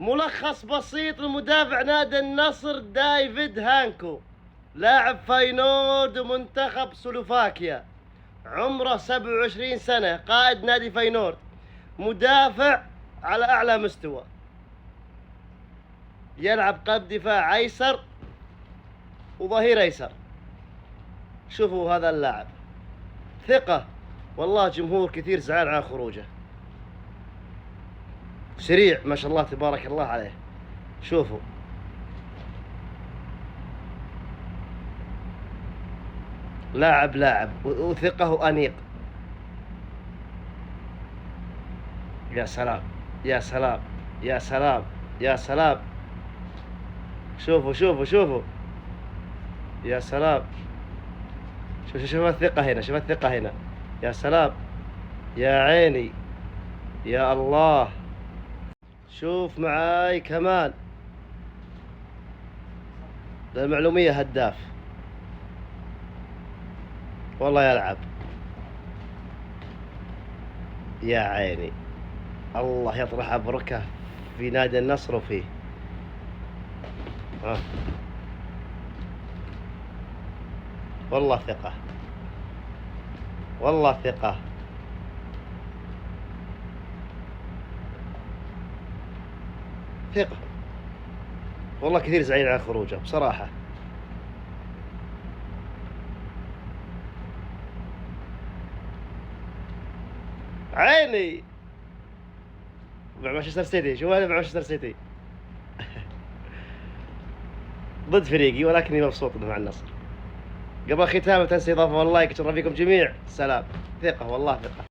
ملخص بسيط لمدافع نادي النصر ديفيد هانكو، لاعب فاينورد ومنتخب سلوفاكيا، عمره 27 سنة، قائد نادي فاينورد، مدافع على أعلى مستوى، يلعب قلب دفاع أيسر وظهير أيسر. شوفوا هذا اللاعب ثقة، والله جمهور كثير زعلان على خروجه. سريع ما شاء الله تبارك الله عليه. شوفوا لاعب وثقة وأنيق. يا سلام يا سلام يا سلام يا سلام. شوفوا يا سلام. شوف الثقة هنا، شوف الثقة هنا. يا سلام يا عيني يا الله. شوف معاي كمان للمعلومية هداف، والله يلعب. يا عيني الله يطرح بركة في نادي النصر وفيه. والله ثقة، والله ثقة. ثقة والله كثير زعلان على خروجه بصراحة. عيني مع مانشستر سيتي. شوف انا مع مانشستر سيتي ضد فريقي، ولكني مبسوط انه مع النصر. قبل ختام تنسى اضافه واللايك. شكرا فيكم جميع. سلام. ثقة والله ثقة.